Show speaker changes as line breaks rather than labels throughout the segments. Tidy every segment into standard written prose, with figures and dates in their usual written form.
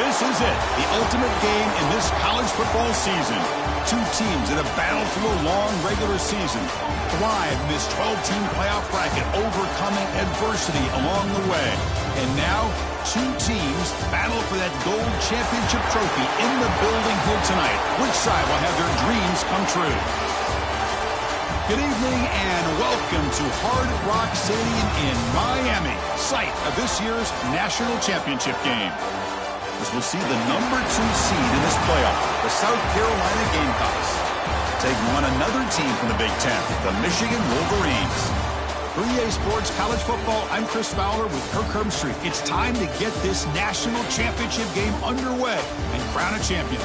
This is it, the ultimate game in this college football season. Two teams that have battled through a long regular season, thrive in this 12-team playoff bracket, overcoming adversity along the way. And now, two teams battle for that gold championship trophy in the building here tonight. Which side will have their dreams come true? Good evening and welcome to Hard Rock Stadium in Miami, site of this year's national championship game. As we'll see the number 2 seed in this playoff, the South Carolina Gamecocks, taking on another team from the Big Ten, the Michigan Wolverines. For EA Sports College Football, I'm Chris Fowler with Kirk Herbstreit. It's time to get this national championship game underway and crown a champion.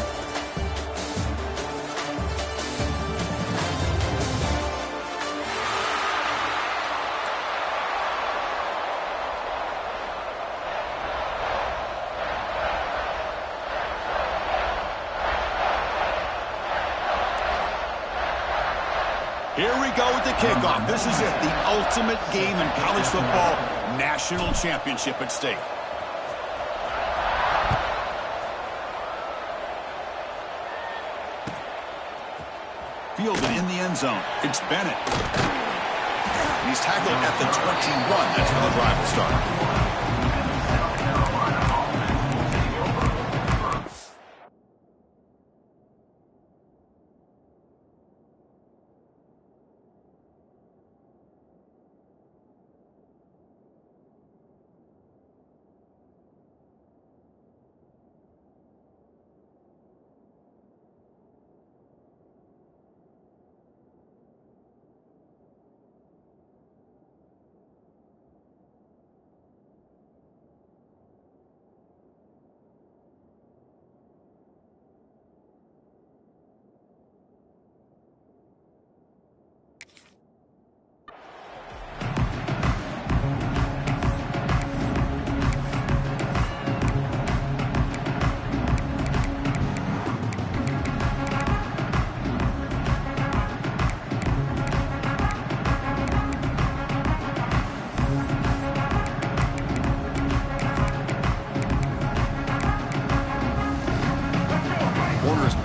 Here we go with the kickoff. This is it, the ultimate game in college football, national championship at stake. Fielded in the end zone. It's Bennett. He's tackled at the 21. That's where the drive will start.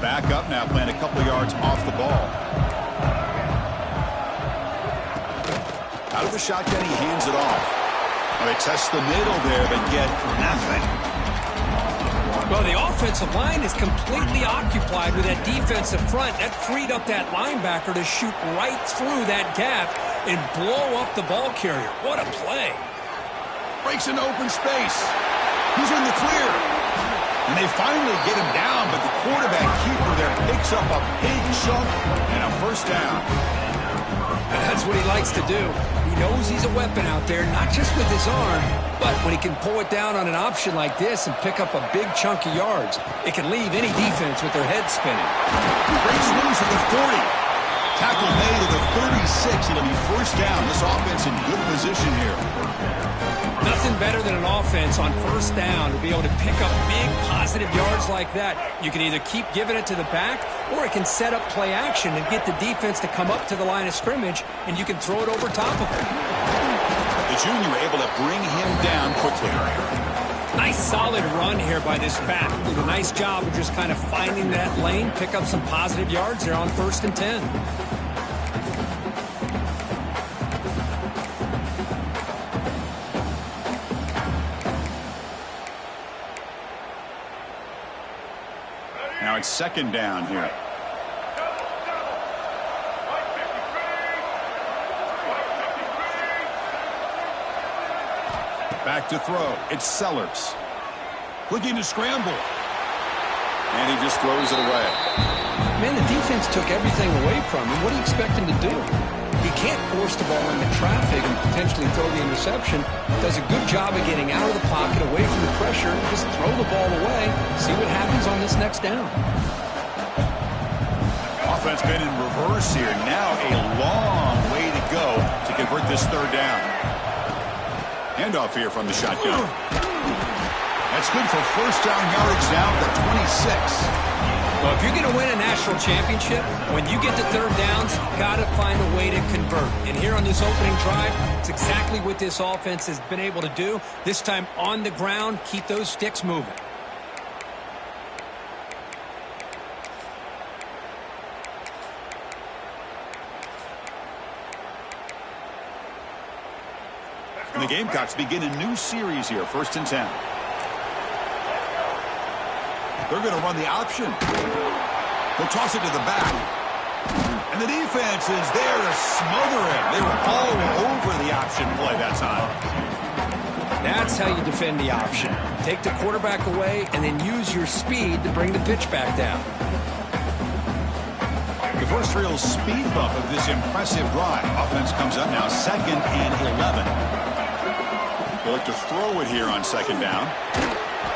Back up now, playing a couple yards off the ball. Out of the shotgun, he hands it off. Well, they test the middle there, but get nothing.
Well, the offensive line is completely occupied with that defensive front. That freed up that linebacker to shoot right through that gap and blow up the ball carrier. What a play.
Breaks into open space. He's in the clear. And they finally get him down, but the quarterback keeper there picks up a big chunk and a first down.
That's what he likes to do. He knows he's a weapon out there, not just with his arm, but when he can pull it down on an option like this and pick up a big chunk of yards, it can leave any defense with their head spinning.
Breaks loose at the 40. Tackle made at the 36. It'll be first down. This offense in good position here.
Nothing better than an offense on first down to be able to pick up big positive yards like that. You can either keep giving it to the back, or it can set up play action and get the defense to come up to the line of scrimmage, and you can throw it over top of it.
The junior able to bring him down quickly.
Nice solid run here by this back. Did a nice job of just kind of finding that lane, pick up some positive yards there on 1st and 10.
Now it's second down here. Back to throw. It's Sellers. Looking to scramble. And he just throws it away.
Man, the defense took everything away from him. What do you expect him to do? He can't force the ball into traffic and potentially throw the interception. Does a good job of getting out of the pocket, away from the pressure, just throw the ball away, see what happens on this next down.
Offense been in reverse here. Now a long way to go to convert this third down. Handoff here from the shotgun. That's good for first down yardage now at the 26.
Well, if you're going to win a national championship, when you get to third downs, you've got to find a way to convert. And here on this opening drive, it's exactly what this offense has been able to do. This time on the ground, keep those sticks moving.
And the Gamecocks begin a new series here, 1st and 10. They're going to run the option. They'll toss it to the back. And the defense is there to smother it. They were all over the option play that time.
That's how you defend the option. Take the quarterback away and then use your speed to bring the pitch back down.
The first real speed bump of this impressive drive. Offense comes up now 2nd and 11. They look to throw it here on 2nd down.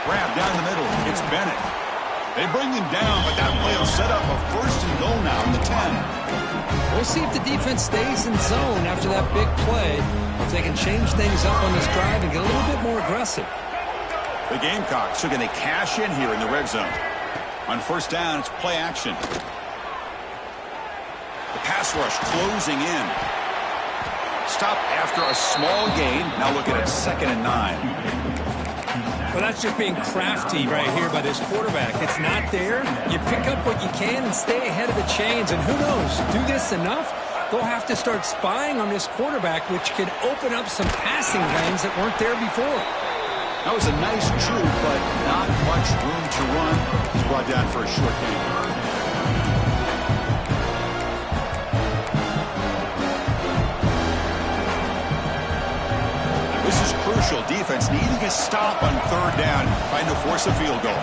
Grab down the middle. It's Bennett. They bring him down, but that play will set up a 1st and goal now in the 10.
We'll see if the defense stays in zone after that big play, if they can change things up on this drive and get a little bit more aggressive.
The Gamecocks are going to cash in here in the red zone. On 1st down, it's play action. The pass rush closing in. Stop after a small gain. Now looking at 2nd and 9.
Well, that's just being crafty right here by this quarterback. It's not there. You pick up what you can and stay ahead of the chains. And who knows, do this enough, they'll have to start spying on this quarterback, which could open up some passing lanes that weren't there before.
That was a nice juke, but not much room to run. He's brought down for a short gain. This is crucial. Defense needing a stop on 3rd down, trying to force a field goal.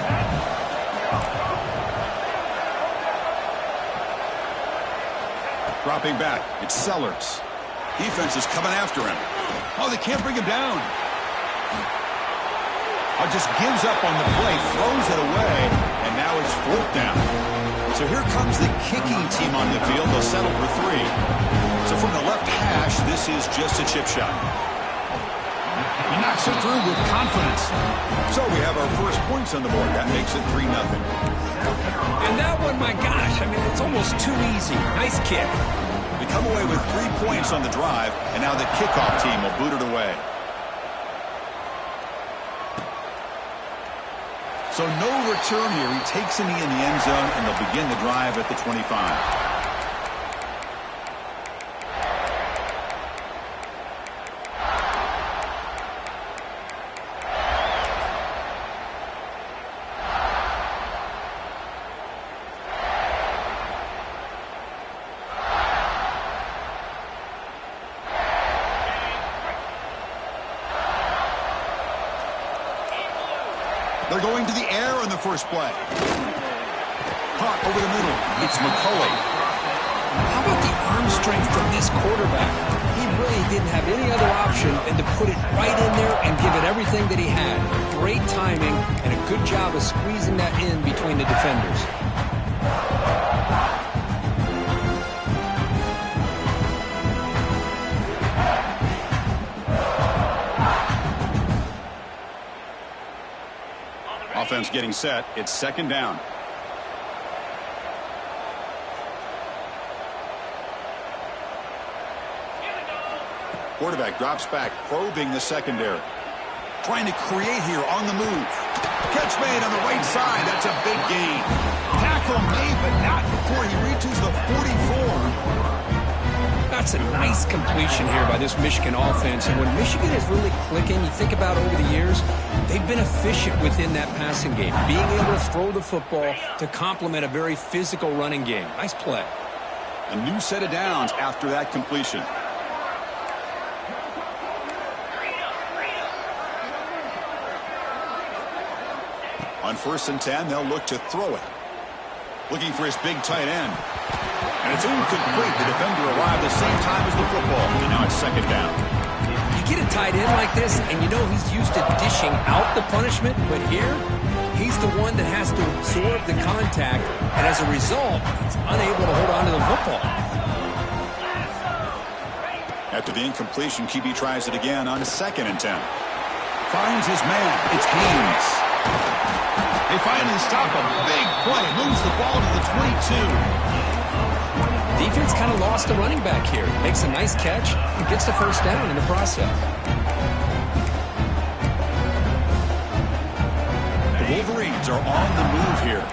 Dropping back, it's Sellers. Defense is coming after him. Oh, they can't bring him down. Oh, just gives up on the play, throws it away, and now it's 4th down. So here comes the kicking team on the field. They'll settle for 3. So from the left hash, this is just a chip shot. He knocks it through with confidence. So we have our first points on the board. That makes it 3-0.
And that one, my gosh, I mean, it's almost too easy. Nice kick.
We come away with 3 points on the drive, and now the kickoff team will boot it away. So no return here. He takes a knee in the end zone, and they'll begin the drive at the 25. They're going to the air on the first play. Caught over the middle. It's McCulley.
How about the arm strength from this quarterback? He really didn't have any other option than to put it right in there and give it everything that he had. Great timing and a good job of squeezing that in between the defenders.
Offense getting set. It's 2nd down. Quarterback drops back, probing the secondary. Trying to create here on the move. Catch made on the right side. That's a big gain. Tackle made, but not before he reaches the 44.
That's a nice completion here by this Michigan offense. And when Michigan is really clicking, you think about over the years, they've been efficient within that passing game, being able to throw the football to complement a very physical running game. Nice play.
A new set of downs after that completion. On 1st and 10, they'll look to throw it. Looking for his big tight end. And it's incomplete. The defender arrived the same time as the football. And now it's 2nd down.
You get a tight end like this, and you know he's used to dishing out the punishment. But here, he's the one that has to absorb the contact. And as a result, he's unable to hold on to the football.
After the incompletion, QB tries it again on 2nd and 10. Finds his man. It's Haynes. They finally stop him. Big play. Moves the ball to the 22.
Defense kind of lost the running back here. Makes a nice catch and gets the 1st down in the process.
The Wolverines are on the move here.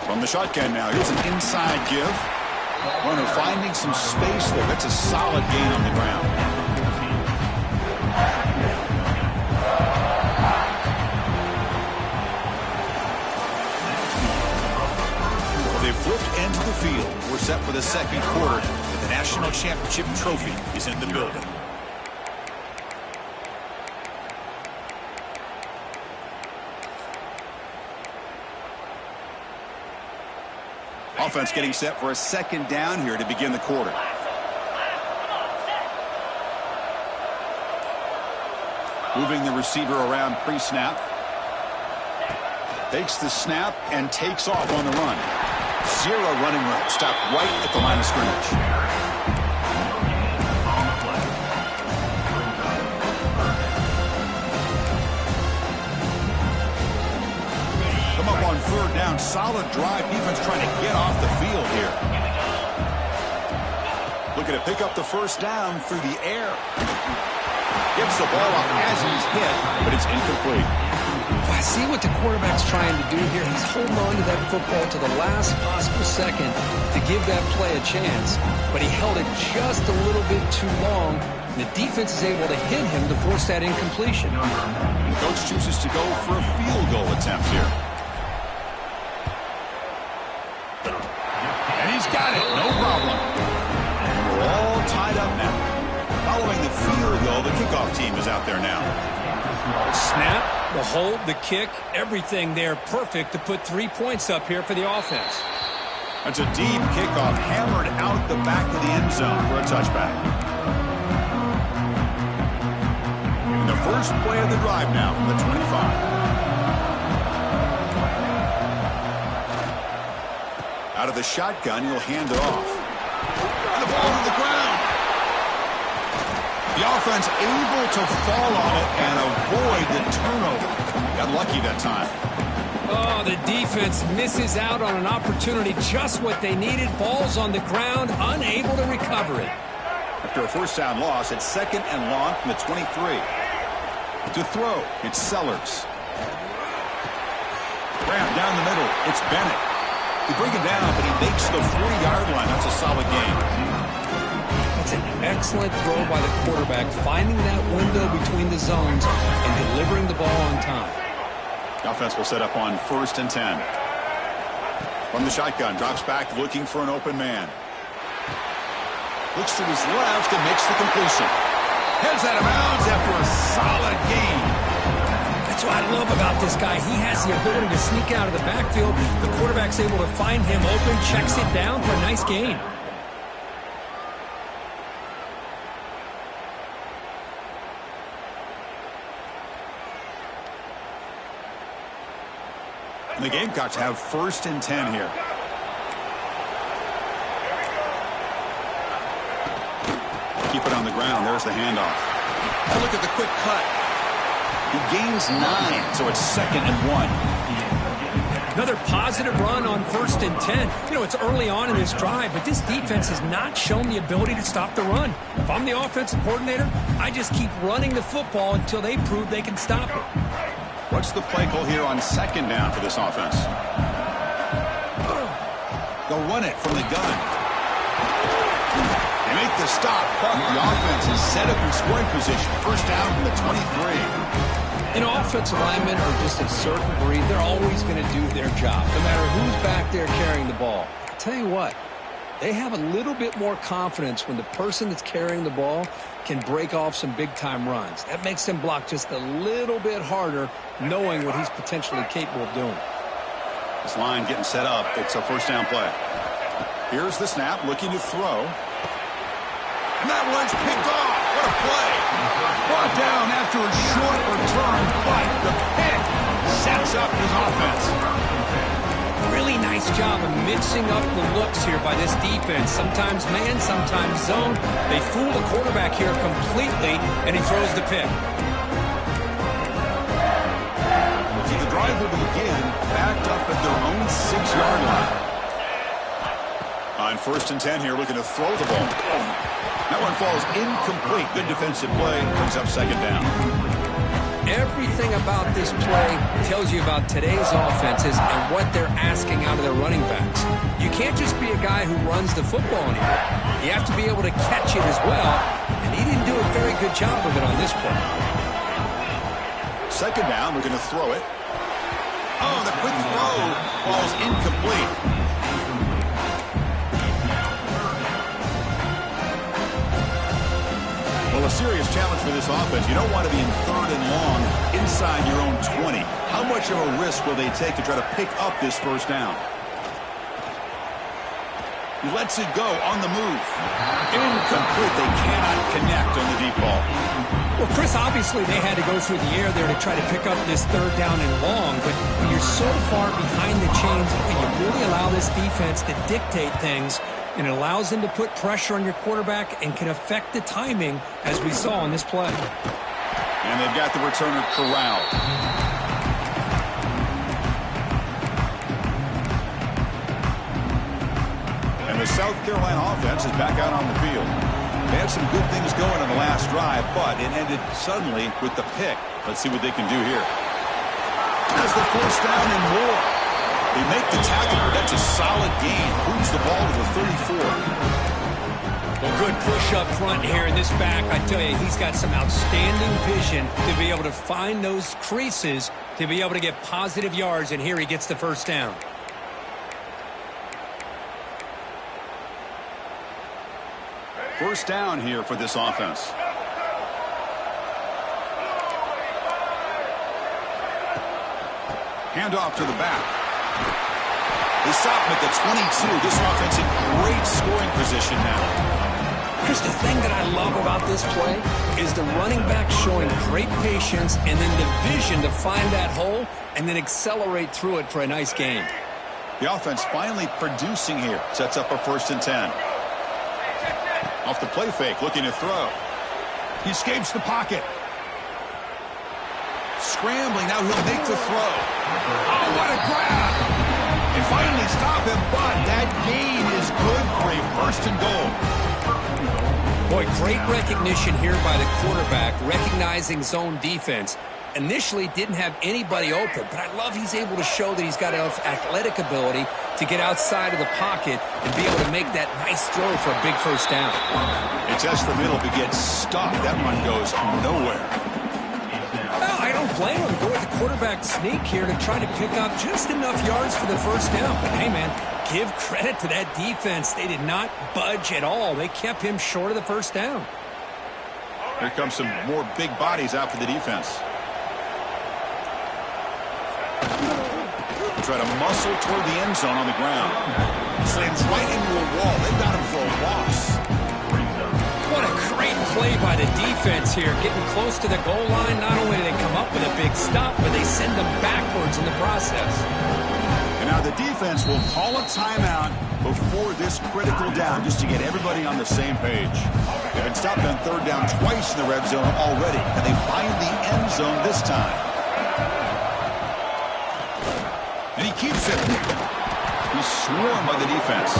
From the shotgun now, here's an inside give. Runner finding some space there. That's a solid gain on the ground. They flipped into the field. We're set for the second quarter. The national championship trophy is in the building. Offense getting set for a second down here to begin the quarter. Moving the receiver around pre-snap. Takes the snap and takes off on the run. Zero running route. Stopped right at the line of scrimmage. Come up on third down. Solid drive. Defense trying to get off the field here. Looking to pick up the first down through the air. Gets the ball off as he's hit, but it's incomplete.
I see what the quarterback's trying to do here. He's holding on to that football to the last possible second to give that play a chance, but he held it just a little bit too long. And the defense is able to hit him to force that incompletion.
The coach chooses to go for a field goal attempt here. And he's got it, no problem. And we're all tied up now. Following the field goal, the kickoff team is out there now.
Snap, the hold, the kick, everything there perfect to put 3 points up here for the offense.
That's a deep kickoff hammered out the back of the end zone for a touchback. And the first play of the drive now from the 25. Out of the shotgun, he'll hand it off. And the ball on the ground. The offense able to fall on it and avoid the turnover. Got lucky that time.
Oh, the defense misses out on an opportunity, just what they needed. Ball's on the ground, unable to recover it.
After a first down loss, it's second and long from the 23. To throw, it's Sellers. Grab down the middle, it's Bennett. They bring him down, but he makes the 40-yard line. That's a solid game.
It's an excellent throw by the quarterback, finding that window between the zones and delivering the ball on time.
The offense will set up on 1st and 10. From the shotgun, drops back looking for an open man. Looks to his left and makes the completion. Heads out of bounds after a solid gain.
That's what I love about this guy. He has the ability to sneak out of the backfield. The quarterback's able to find him open, checks it down for a nice gain.
And the Gamecocks have 1st and 10 here. Keep it on the ground. There's the handoff. Now look at the quick cut. He gains 9, so it's 2nd and 1.
Another positive run on 1st and 10. You know, it's early on in this drive, but this defense has not shown the ability to stop the run. If I'm the offensive coordinator, I just keep running the football until they prove they can stop it.
What's the play call here on 2nd down for this offense? They'll run it from the gun. They make the stop, but the offense is set up in scoring position. First down from the 23.
You know, offensive linemen are just a certain breed. They're always going to do their job, no matter who's back there carrying the ball. I'll tell you what, they have a little bit more confidence when the person that's carrying the ball can break off some big-time runs. That makes them block just a little bit harder, knowing what he's potentially capable of doing.
This line getting set up. It's a first down play. Here's the snap, looking to throw. And that one's picked off. What a play. Brought down after a short return, but the pick sets up his offense.
Really nice job of mixing up the looks here by this defense. Sometimes man, sometimes zone. They fool the quarterback here completely, and he throws the pick.
So the drive will begin backed up at their own 6-yard line. On 1st and 10 here, looking to throw the ball. That one falls incomplete. Good defensive play. Brings up 2nd down.
Everything about this play tells you about today's offenses and what they're asking out of their running backs. You can't just be a guy who runs the football anymore. You have to be able to catch it as well, and he didn't do a very good job of it on this play.
Second down, we're going to throw it. Oh, the quick throw falls incomplete. Well, a serious challenge for this offense. You don't want to be in 3rd and long inside your own 20. How much of a risk will they take to try to pick up this first down? He lets it go on the move. Incomplete. They cannot connect on the deep ball.
Well, Chris, obviously they had to go through the air there to try to pick up this 3rd down and long, but when you're so far behind the chains and you really allow this defense to dictate things, and it allows them to put pressure on your quarterback and can affect the timing, as we saw on this play.
And they've got the returner corralled. And the South Carolina offense is back out on the field. They had some good things going on the last drive, but it ended suddenly with the pick. Let's see what they can do here. Has the first down and more. They make the tackle. That's a solid gain. Moves the ball to the 34.
Well, good push up front here in this back. I tell you, he's got some outstanding vision to be able to find those creases, to be able to get positive yards, and here he gets the first down.
First down here for this offense. Handoff to the back. They stop him at the 22. This offense in great scoring position now.
Chris, the thing that I love about this play is the running back showing great patience and then the vision to find that hole and then accelerate through it for a nice gain.
The offense finally producing here. Sets up a 1st and 10. Off the play fake, looking to throw. He escapes the pocket. Scrambling, now he'll make the throw. Oh, what a grab! And finally stop him, but that gain is good for a 1st and goal.
Boy, great recognition here by the quarterback, recognizing zone defense. Initially didn't have anybody open, but I love he's able to show that he's got enough athletic ability to get outside of the pocket and be able to make that nice throw for a big first down.
It's just the middle to get stuck. That one goes nowhere.
Well, I don't blame him. Go with the quarterback sneak here to try to pick up just enough yards for the first down. But hey, man, give credit to that defense. They did not budge at all. They kept him short of the first down.
Here comes some more big bodies out for the defense. Try to muscle toward the end zone on the ground. Slams right into a wall. They've got him for a loss.
What a great play by the defense here. Getting close to the goal line, not only do they come up with a big stop, but they send them backwards in the process.
And now the defense will call a timeout before this critical down just to get everybody on the same page. They've been stopped on 3rd down twice in the red zone already. Can they find the end zone this time? And he keeps it. He's swarmed by the defense.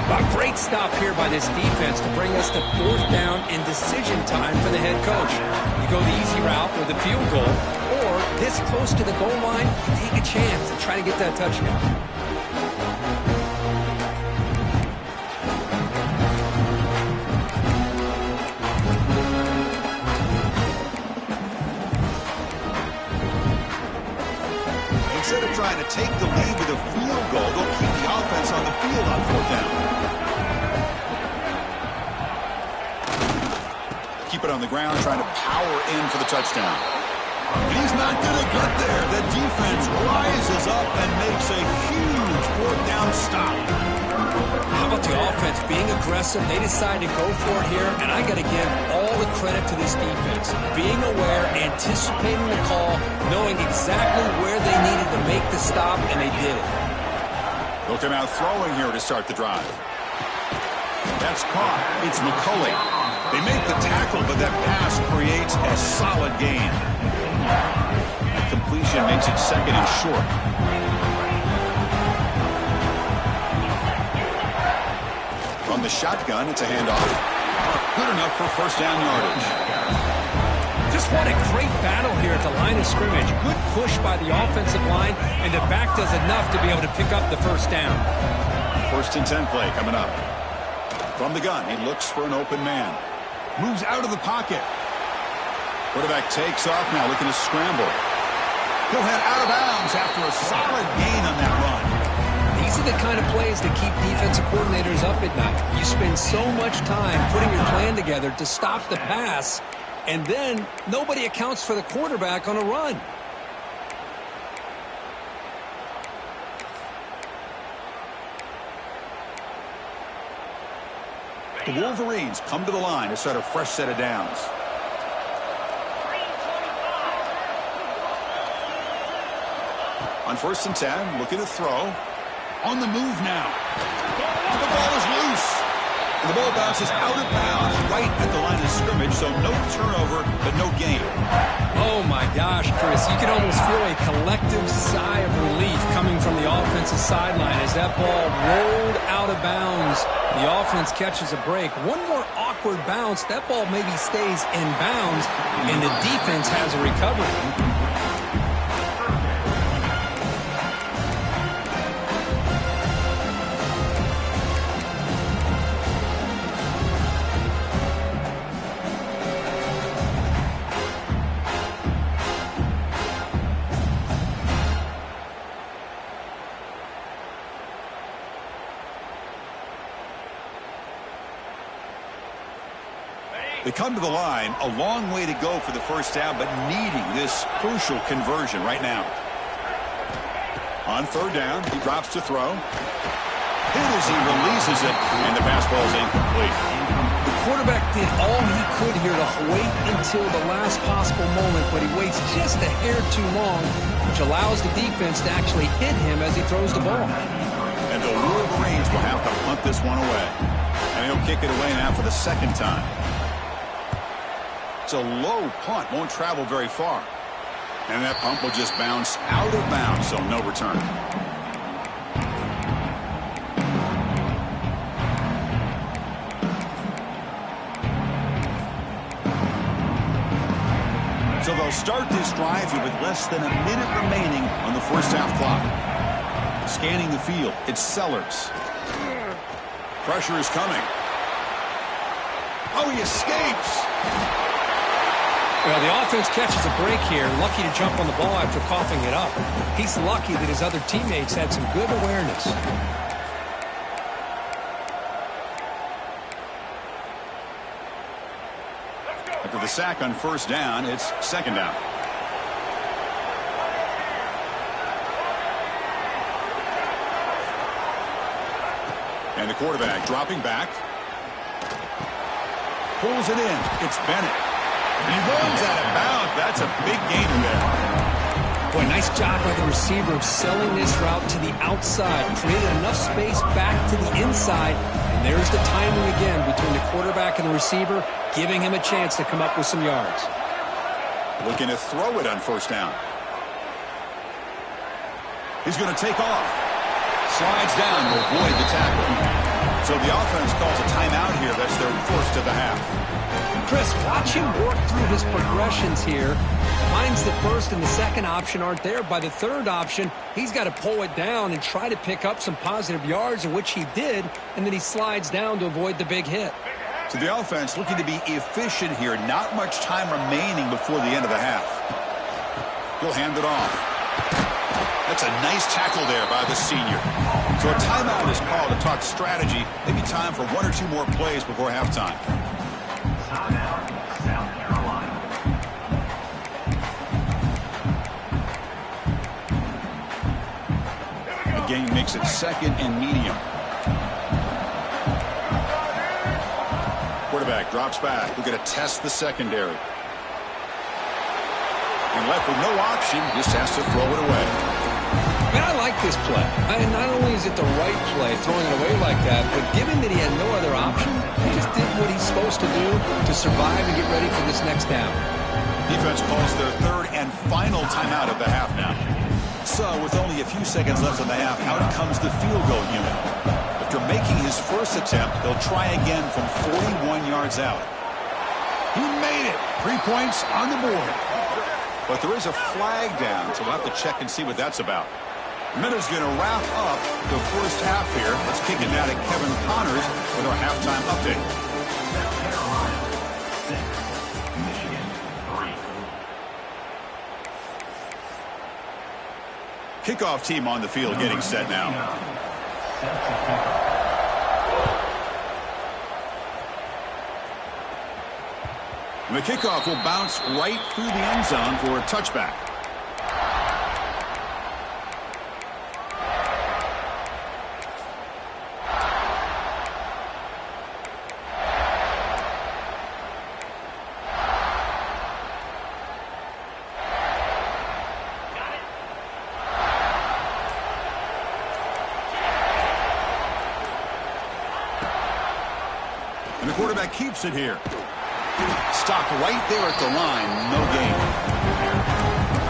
A great stop here by this defense to bring us to 4th down and decision time for the head coach. You go the easy route with a field goal, or this close to the goal line, you take a chance to try to get that touchdown.
Instead of trying to take the lead with a field goal, they'll keep the offense on the field on 4th down. Keep it on the ground, trying to power in for the touchdown. And he's not going to get there. The defense rises up and makes a huge 4th down stop.
How about the offense being aggressive? They decide to go for it here, and I got to give all the credit to this defense. Being aware, anticipating the call, knowing exactly where they needed to make the stop, and they did it.
They'll come out throwing here to start the drive. That's caught. It's McCulley. They make the tackle, but that pass creates a solid gain. That completion makes it 2nd and short. From the shotgun, it's a handoff. Good enough for 1st down yardage.
Just what a great battle here at the line of scrimmage. Good push by the offensive line, and the back does enough to be able to pick up the first down.
1st and 10 play coming up. From the gun, he looks for an open man. Moves out of the pocket. Quarterback takes off now, looking to scramble. He'll head out of bounds after a solid gain on that run.
These are the kind of plays that keep defensive coordinators up at night. You spend so much time putting your plan together to stop the pass, and then nobody accounts for the quarterback on a run.
The Wolverines come to the line to start a fresh set of downs. On 1st and 10, looking to throw. On the move now. The ball is loose. And the ball bounces out of bounds right at the line of scrimmage, so no turnover, but no gain.
Oh, my gosh, Chris. You can almost feel a collective sigh of relief coming from the offensive sideline as that ball rolled out of bounds. The offense catches a break. One more awkward bounce. That ball maybe stays in bounds, and the defense has a recovery.
They come to the line, a long way to go for the first down, but needing this crucial conversion right now. On 3rd down, he drops to throw. Hit as he releases it, and the pass ball is incomplete.
The quarterback did all he could here to wait until the last possible moment, but he waits just a hair too long, which allows the defense to actually hit him as he throws the ball.
And the Wolverines will have to punt this one away. And he'll kick it away now for the 2nd time. It's a low punt, won't travel very far. And that punt will just bounce out of bounds, so no return. So they'll start this drive here with less than a minute remaining on the first half clock. Scanning the field, it's Sellers. Pressure is coming. Oh, he escapes.
Well, the offense catches a break here, lucky to jump on the ball after coughing it up. He's lucky that his other teammates had some good awareness.
After the sack on 1st down, it's 2nd down. And the quarterback dropping back. Pulls it in. It's Bennett. He runs out of bounds. That's a big gainer there.
Boy, nice job by the receiver of selling this route to the outside. Created enough space back to the inside. And there's the timing again between the quarterback and the receiver, giving him a chance to come up with some yards.
Looking to throw it on 1st down. He's going to take off. Slides down to avoid the tackle. So the offense calls a timeout here. That's their 1st of the half.
Chris, watch him work through his progressions here. Finds the 1st and the 2nd option aren't there. By the 3rd option, he's got to pull it down and try to pick up some positive yards, in which he did, and then he slides down to avoid the big hit.
So the offense looking to be efficient here. Not much time remaining before the end of the half. He'll hand it off. That's a nice tackle there by the senior. So a timeout is called to talk strategy. Maybe time for 1 or 2 more plays before halftime.
Timeout, South Carolina.
The game makes it 2nd and medium. Quarterback drops back. We're going to test the secondary. And left with no option, just has to throw it away.
Man, I like this play. And not only is it the right play, throwing it away like that, but given that he had no other option, he just did what he's supposed to do to survive and get ready for this next down.
Defense calls their 3rd and final timeout of the half now. So with only a few seconds left in the half, out comes the field goal unit. After making his first attempt, they'll try again from 41 yards out. He made it. 3 points on the board. But there is a flag down, so we'll have to check and see what that's about. Minute's going to wrap up the first half here. Let's kick it now to Kevin Connors with our halftime update.
Carolina 6, Michigan 3.
Kickoff team on the field getting set now.
Set to kick off.
The kickoff will bounce right through the end zone for a touchback. And the quarterback keeps it here. Stopped right there at the line. No gain.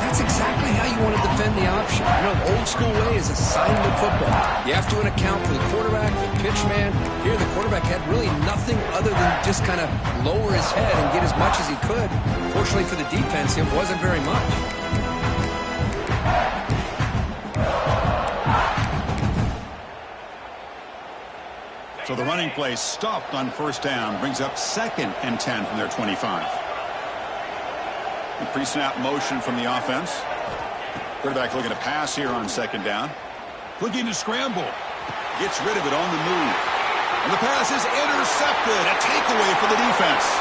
That's exactly how you want to defend the option. You know, the old school way is assignment football. You have to account for the quarterback, the pitch man. Here, the quarterback had really nothing other than just kind of lower his head and get as much as he could. Fortunately for the defense, it wasn't very much.
So the running play stopped on first down, brings up 2nd and 10 from their 25. The pre-snap motion from the offense. Quarterback looking to pass here on 2nd down. Looking to scramble. Gets rid of it on the move. And the pass is intercepted. A takeaway for the defense.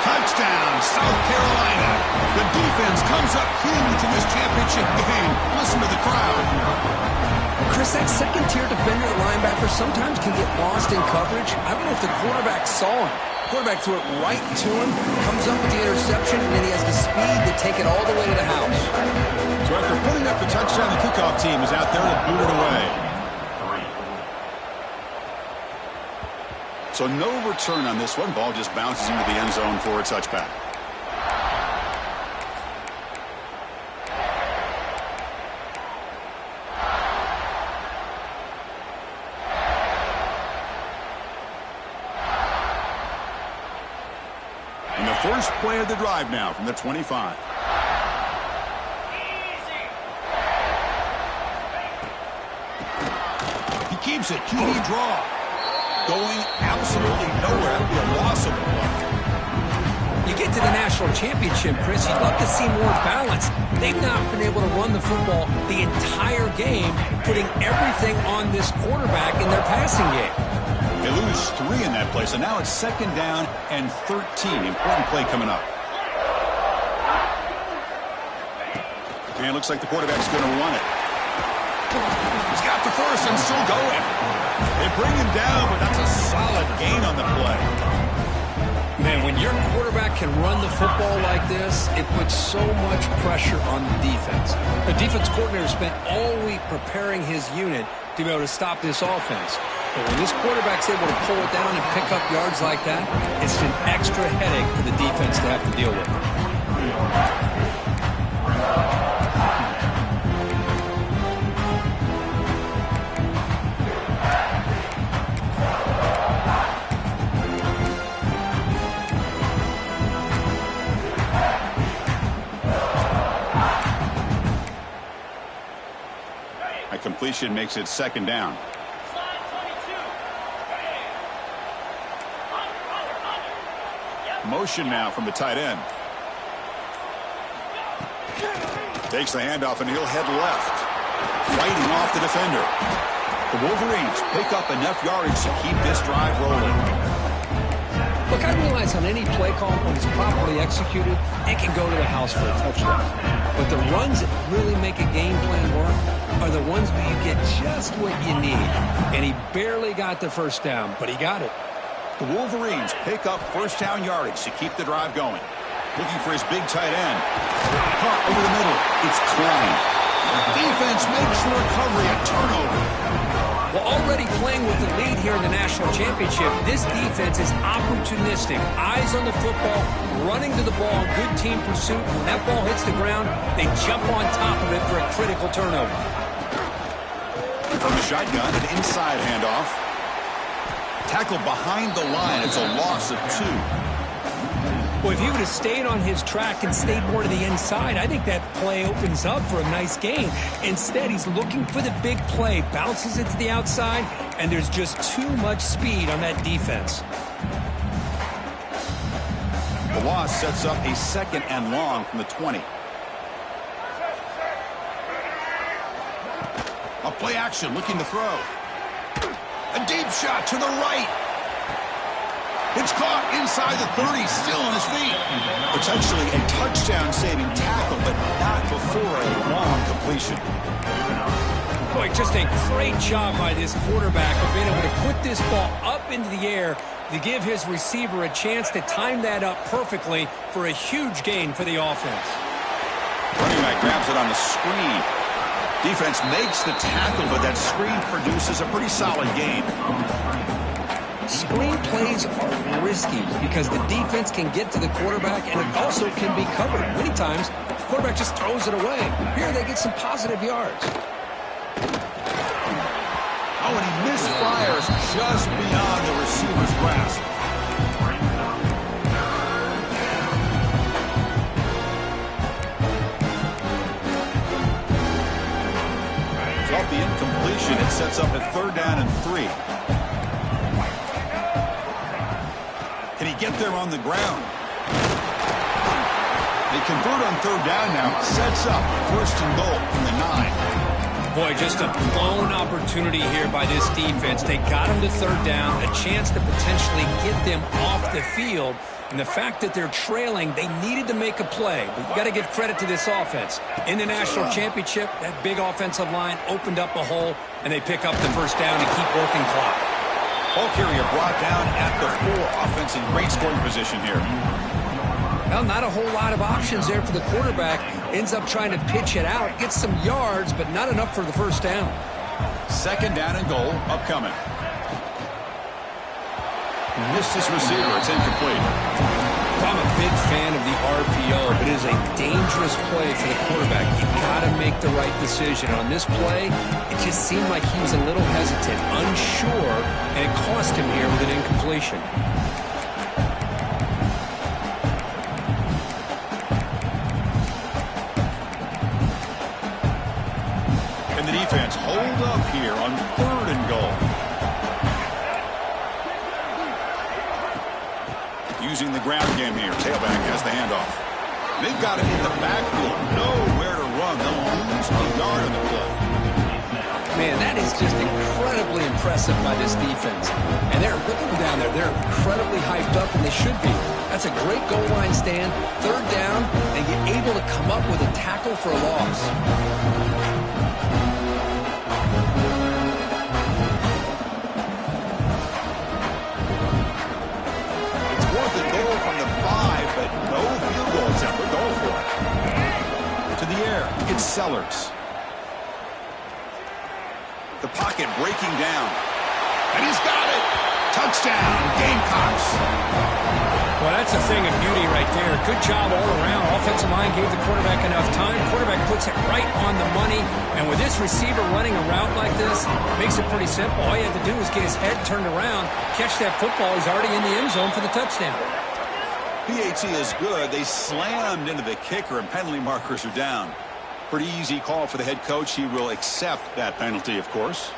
Touchdown, South Carolina. The defense comes up huge in this championship game. Listen to the crowd.
Chris, that second-tier defender, the linebacker, sometimes can get lost in coverage. I don't know if the quarterback saw him. Quarterback threw it right to him, comes up with the interception, and then he has the speed to take it all the way to the house.
So after putting up the touchdown, the kickoff team is out there to boot it away. So no return on this one. Ball just bounces into the end zone for a touchback. And the first play of the drive now from the 25. He keeps it. QB draw. Going absolutely nowhere. That'll be a loss of the play.
You get to the national championship, Chris, you'd love to see more balance. They've not been able to run the football the entire game, putting everything on this quarterback in their passing game.
They lose 3 in that play, so now it's 2nd down and 13. Important play coming up. And it looks like the quarterback's going to run it. He's got the first and still going. They bring him down, but that's a solid gain on the play.
Man, when your quarterback can run the football like this, it puts so much pressure on the defense. The defense coordinator spent all week preparing his unit to be able to stop this offense. But when this quarterback's able to pull it down and pick up yards like that, it's an extra headache for the defense to have to deal with.
A completion makes it 2nd down. Motion now from the tight end. Takes the handoff and he'll head left. Fighting off the defender. The Wolverines pick up enough yardage to keep this drive rolling.
Look, I realize on any play call, when it's properly executed, it can go to the house for a touchdown. But the runs that really make a game plan work are the ones where you get just what you need. And he barely got the first down, but he got it.
The Wolverines pick up first down yardage to keep the drive going. Looking for his big tight end. Caught over the middle. It's Klein. Defense makes the recovery a turnover.
Well, already playing with the lead here in the national championship, this defense is opportunistic. Eyes on the football, running to the ball, good team pursuit. When that ball hits the ground, they jump on top of it for a critical turnover.
From the shotgun, an inside handoff. Tackle behind the line. It's a loss of 2.
Well, if he would have stayed on his track and stayed more to the inside, I think that play opens up for a nice gain. Instead, he's looking for the big play, bounces it to the outside, and there's just too much speed on that defense.
The loss sets up a 2nd and long from the 20. A play action, looking to throw. A deep shot to the right. It's caught inside the 30, still on his feet. Potentially a touchdown-saving tackle, but not before a long completion.
Boy, just a great job by this quarterback of being able to put this ball up into the air to give his receiver a chance to time that up perfectly for a huge gain for the offense.
Running back grabs it on the screen. Defense makes the tackle, but that screen produces a pretty solid gain.
Screen plays are risky because the defense can get to the quarterback and it also can be covered. Many times, the quarterback just throws it away. Here they get some positive yards.
Oh, and he misfires just beyond the receiver's grasp. Off the incompletion, it sets up a 3rd down and 3. Can he get there on the ground? They convert on 3rd down now. Sets up 1st and goal from the 9.
Boy, just a blown opportunity here by this defense. They got him to 3rd down, a chance to potentially get them off the field. And the fact that they're trailing, they needed to make a play. But you got to give credit to this offense. In the national championship, that big offensive line opened up a hole, and they pick up the 1st down and keep working clock.
Ball carrier brought down at the 4. Offense in great scoring position here.
Well, not a whole lot of options there for the quarterback. Ends up trying to pitch it out, gets some yards, but not enough for the 1st down.
2nd down and goal, upcoming. Missed his receiver. It's incomplete.
I'm a big fan of the RPO, but it is a dangerous play for the quarterback. You've got to make the right decision. On this play, it just seemed like he was a little hesitant, unsure, and it cost him here with an incompletion.
And the defense hold up here on 3rd and goal. Using the ground game here. Tailback has the handoff. They've got it in the backfield. Nowhere to run. They'll lose a yard on the play.
Man, that is just incredibly impressive by this defense. And they're looking down there. They're incredibly hyped up, and they should be. That's a great goal line stand. 3rd down, and you're able to come up with a tackle for a loss. It's
Sellers. The pocket breaking down. And he's got it. Touchdown, Gamecocks.
Well, that's a thing of beauty right there. Good job all around. Offensive line gave the quarterback enough time. Quarterback puts it right on the money. And with this receiver running a route like this, it makes it pretty simple. All you have to do is get his head turned around, catch that football. He's already in the end zone for the touchdown.
PAT is good. They slammed into the kicker, and penalty markers are down. Pretty easy call for the head coach. He will accept that penalty, of course.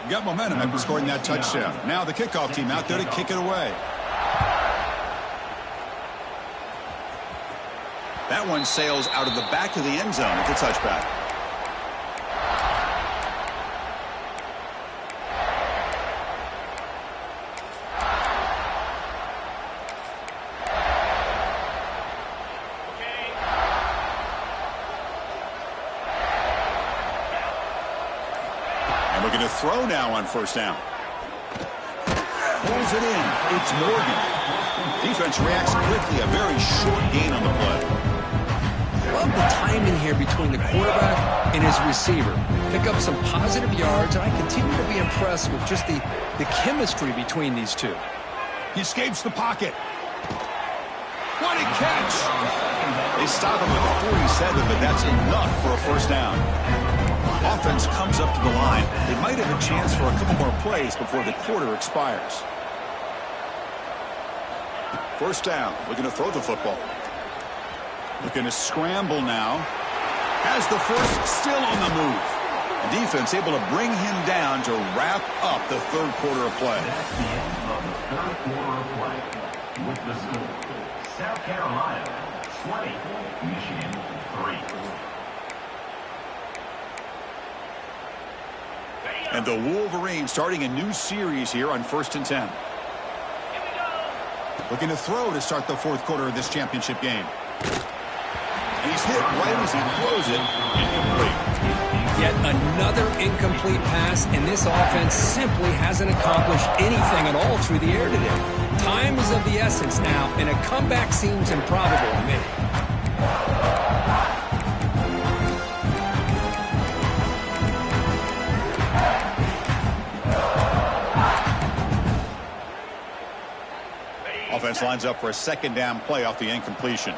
Got momentum after scoring that touchdown. Now the kickoff team out there to kick it away. That one sails out of the back of the end zone with the touchback. Looking to throw now on 1st down. Pulls it in. It's Morgan. Defense reacts quickly. A very short gain on the play.
Love the timing here between the quarterback and his receiver. Pick up some positive yards, and I continue to be impressed with just the chemistry between these two.
He escapes the pocket. What a catch. They stop him at the 47, but that's enough for a 1st down. Offense comes up to the line. They might have a chance for a couple more plays before the quarter expires. First down, looking to throw the football. Looking to scramble now. Has the first, still on the move. The defense able to bring him down to wrap up the third quarter of play.
That's the end of the third quarter of play. With the score, South Carolina 20, Michigan 3.
And the Wolverines starting a new series here on 1st and 10. Looking to throw to start the fourth quarter of this championship game. And he's hit right as he throws it. Incomplete.
Yet another incomplete pass, and this offense simply hasn't accomplished anything at all through the air today. Time is of the essence now, and a comeback seems improbable to me.
Offense lines up for a second down play off the incompletion.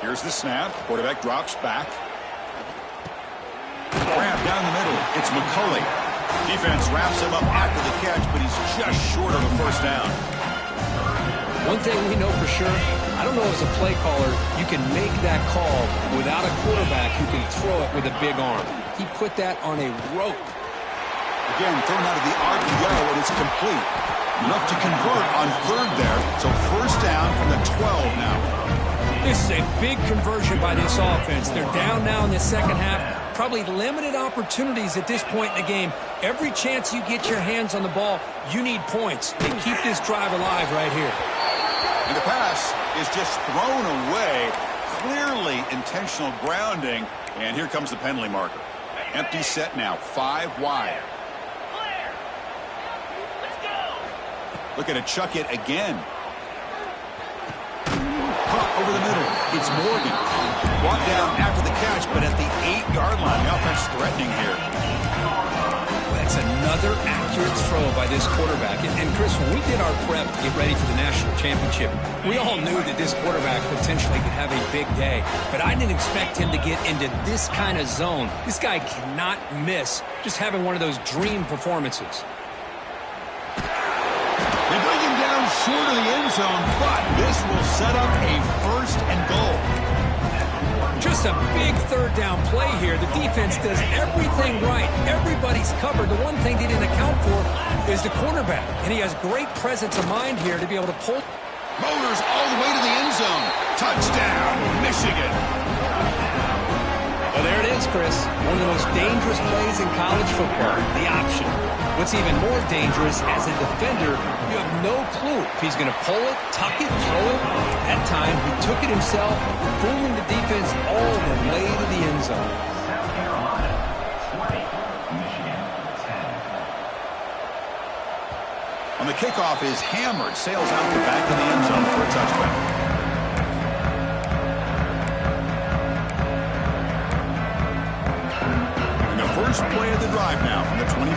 Here's the snap. Quarterback drops back. Grab down the middle. It's McCulley. Defense wraps him up after the catch, but he's just short of a first down.
One thing we know for sure, I don't know as a play caller, you can make that call without a quarterback who can throw it with a big arm. He put that on a rope.
Again, thrown out of the RPO, and it's complete. Enough to convert on third there, so first down from the 12 now.
This is a big conversion by this offense. They're down now in the second half. Probably limited opportunities at this point in the game. Every chance you get your hands on the ball, you need points. And keep this drive alive right here.
And the pass is just thrown away. Clearly intentional grounding. And here comes the penalty marker. Empty set now, 5 wide. Looking to chuck it again. Caught over the middle. It's Morgan. Brought down after the catch, but at the 8-yard line. The offense threatening here.
That's another accurate throw by this quarterback. And Chris, when we did our prep to get ready for the national championship, we all knew that this quarterback potentially could have a big day. But I didn't expect him to get into this kind of zone. This guy cannot miss just having one of those dream performances.
They bring him down short of the end zone, but this will set up a first and goal.
Just a big third down play here. The defense does everything right. Everybody's covered. The one thing they didn't account for is the quarterback. And he has great presence of mind here to be able to pull.
Motors all the way to the end zone. Touchdown, Michigan.
Well, there it is, Chris. One of the most dangerous plays in college football, the option. What's even more dangerous, as a defender, you have no clue if he's going to pull it, tuck it, throw it. That time, he took it himself, fooling the defense all the way to the end zone.
South Carolina 20, Michigan 10.
On the kickoff is hammered, sails out the back of the end zone for a touchdown. And the first play of the drive now from the 25.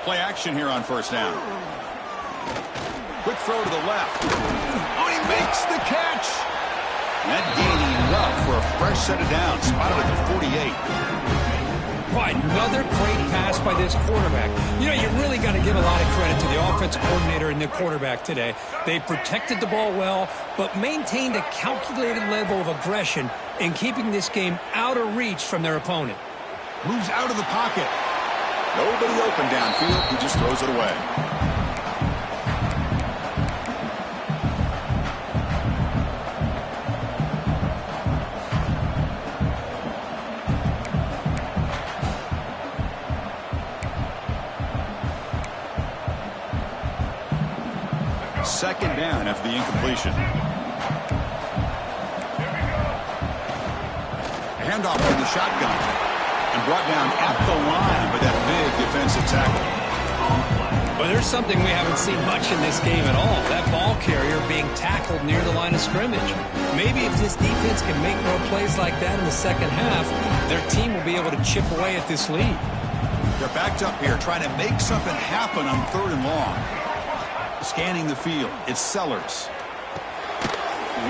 Play action here on first down. Quick throw to the left. Oh, he makes the catch. That gain enough for a fresh set of downs. Spotted at the 48.
Boy, another great pass by this quarterback. You know, you really got to give a lot of credit to the offensive coordinator and the quarterback today. They protected the ball well, but maintained a calculated level of aggression in keeping this game out of reach from their opponent.
Moves out of the pocket. Nobody open downfield. He just throws it away. Second down after the incompletion. Handoff from the shotgun. And brought down at the line by that big defensive tackle.
Well, there's something we haven't seen much in this game at all. That ball carrier being tackled near the line of scrimmage. Maybe if this defense can make more plays like that in the second half, their team will be able to chip away at this lead.
They're backed up here trying to make something happen on 3rd and long. Scanning the field, it's Sellers.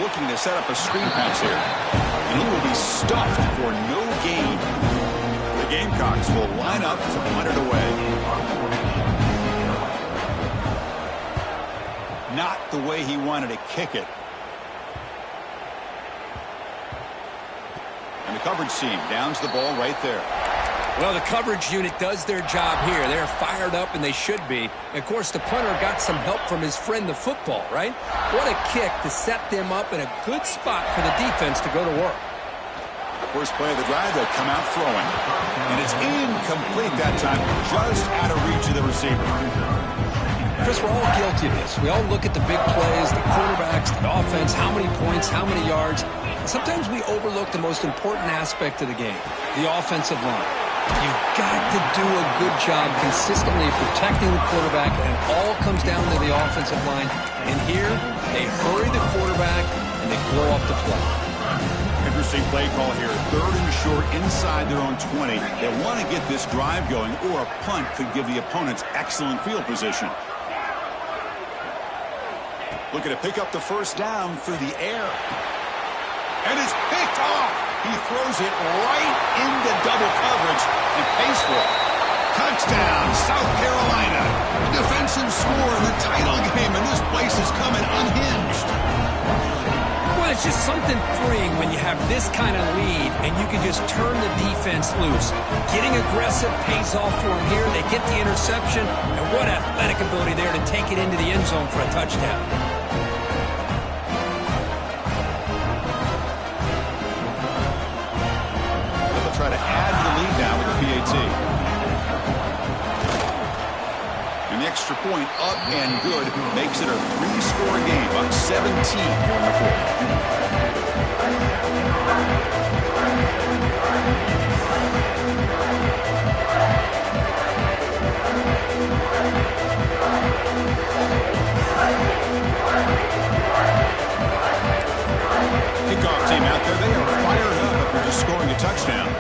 Looking to set up a screen pass here. And he will be stuffed for no gain. The Gamecocks will line up to punt it away. Not the way he wanted to kick it. And the coverage team downs the ball right there.
Well, the coverage unit does their job here. They're fired up, and they should be. And of course, the punter got some help from his friend, the football, right? What a kick to set them up in a good spot for the defense to go to work.
First play of the drive, they'll come out throwing. And it's incomplete that time, just out of reach of the receiver.
Chris, we're all guilty of this. We all look at the big plays, the quarterbacks, the offense, how many points, how many yards. Sometimes we overlook the most important aspect of the game, the offensive line. You've got to do a good job consistently protecting the quarterback, and it all comes down to the offensive line. And here, they hurry the quarterback, and they blow up the play.
Interesting play call here. 3rd and short inside their own 20. They want to get this drive going, or a punt could give the opponents excellent field position. Looking to pick up the first down through the air. And it's picked off. He throws it right into double coverage and pays for it. Touchdown, South Carolina. Defensive score in the title game, and this place is coming unhinged.
Well, it's just something freeing when you have this kind of lead and you can just turn the defense loose. Getting aggressive pays off for them here. They get the interception, and what athletic ability there to take it into the end zone for a touchdown.
Try to add to the lead now with the PAT. And the extra point up and good makes it a 3-score game, up 17 here in the 4th. Kickoff team out there, they are fired up after just scoring a touchdown.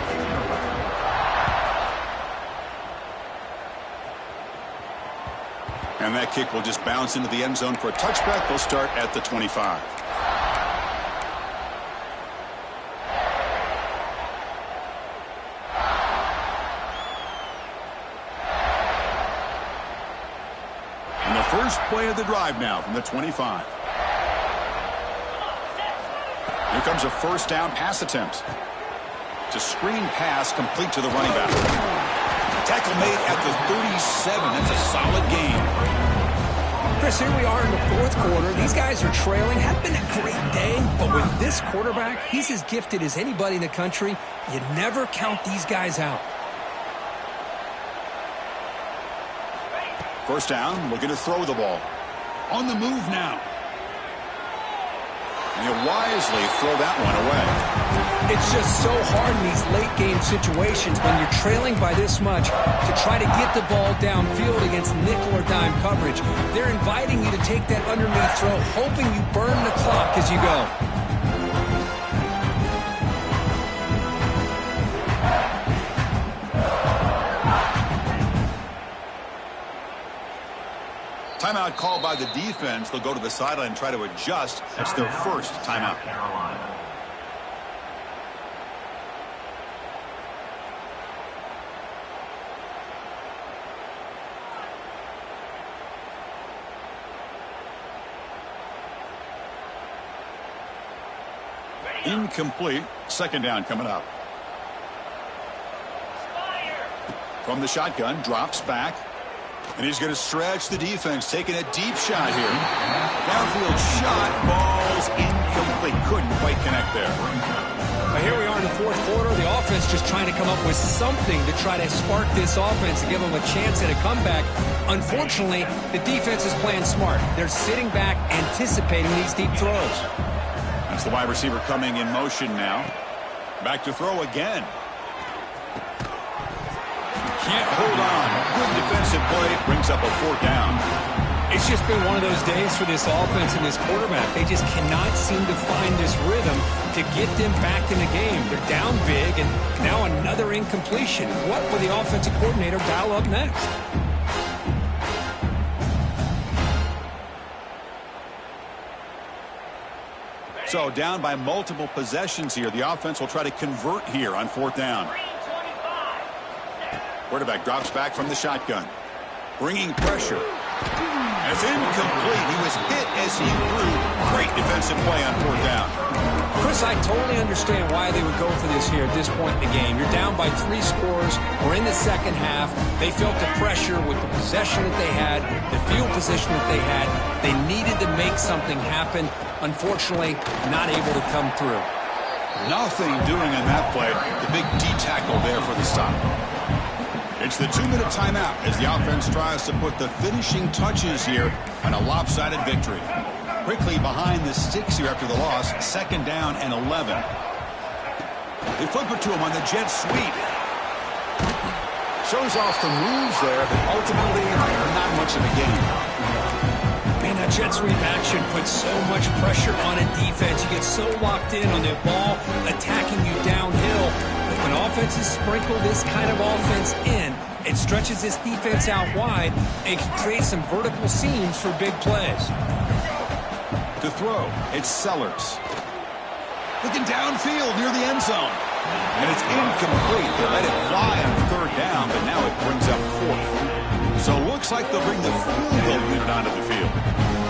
And that kick will just bounce into the end zone for a touchback. They'll start at the 25. And the first play of the drive now from the 25. Here comes a first down pass attempt. It's a screen pass complete to the running back. Tackle made at the 37. That's a solid game.
Chris, here we are in the 4th quarter. These guys are trailing. Had been a great day, but with this quarterback, he's as gifted as anybody in the country. You never count these guys out.
First down, looking to throw the ball. On the move now. And he'll wisely throw that one away.
It's just so hard in these late-game situations when you're trailing by this much to try to get the ball downfield against nickel or dime coverage. They're inviting you to take that underneath throw, hoping you burn the clock as you go.
Timeout called by the defense. They'll go to the sideline and try to adjust. That's their first timeout. Incomplete. Second down coming up. From the shotgun, drops back. And he's going to stretch the defense, taking a deep shot here. Downfield shot, falls incomplete. Couldn't quite connect there.
Well, here we are in the 4th quarter. The offense just trying to come up with something to try to spark this offense and give them a chance at a comeback. Unfortunately, the defense is playing smart. They're sitting back, anticipating these deep throws.
That's the wide receiver coming in motion now. Back to throw again. Can't hold on. Good defensive play. Brings up a 4th down.
It's just been one of those days for this offense and this quarterback. They just cannot seem to find this rhythm to get them back in the game. They're down big, and now another incompletion. What will the offensive coordinator dial up next?
So down by multiple possessions here. The offense will try to convert here on 4th down. Quarterback drops back from the shotgun. Bringing pressure. It's incomplete. He was hit as he threw. Great defensive play on 4th down.
Chris, I totally understand why they would go for this here at this point in the game. You're down by 3 scores. We're in the second half. They felt the pressure with the possession that they had, the field position that they had. They needed to make something happen. Unfortunately, not able to come through.
Nothing doing on that play. The big D tackle there for the stop. It's the 2-minute timeout as the offense tries to put the finishing touches here on a lopsided victory. Quickly behind the sticks here after the loss. 2nd down and 11. They flip it to him on the jet sweep. Shows off the moves there, but ultimately not much of a gain.
Man, that jet sweep action puts so much pressure on a defense. You get so locked in on the ball attacking you downhill. But when offenses sprinkle this kind of offense in, it stretches this defense out wide and can create some vertical seams for big plays.
To throw, it's Sellers. Looking downfield near the end zone. And it's incomplete. They let it fly on 3rd down, but now it brings up 4th. So it looks like they'll bring the field goal unit onto the field.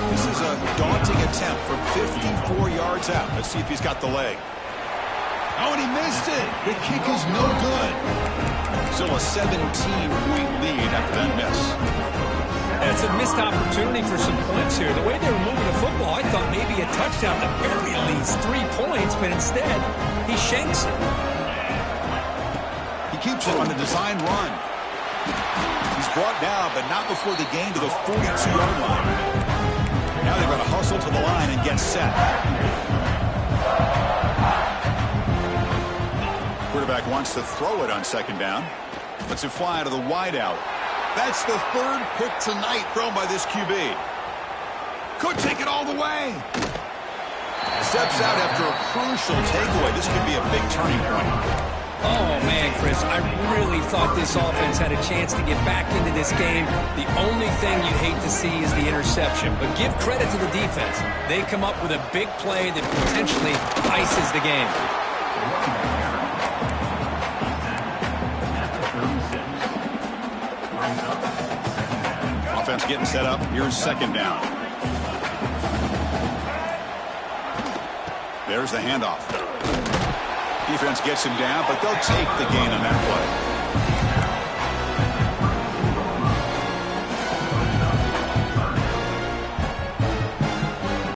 This is a daunting attempt from 54 yards out. Let's see if he's got the leg. Oh, and he missed it. The kick is no good. Still a 17-point lead after that miss.
It's a missed opportunity for some points here. The way they were moving the football, I thought maybe a touchdown to bury at least 3 points, but instead, he shanks it.
He keeps it on the design run. He's brought down, but not before the gain to the 42-yard line. Now they've got to hustle to the line and get set. Quarterback wants to throw it on 2nd down. Lets it fly to the wideout. That's the 3rd pick tonight thrown by this QB. Could take it all the way. Steps out after a crucial takeaway. This could be a big turning point.
Oh, man, Chris, I really thought this offense had a chance to get back into this game. The only thing you'd hate to see is the interception. But give credit to the defense. They come up with a big play that potentially ices the game.
Offense getting set up. Here's 2nd down. There's the handoff. Defense gets him down, but they'll take the gain on that play.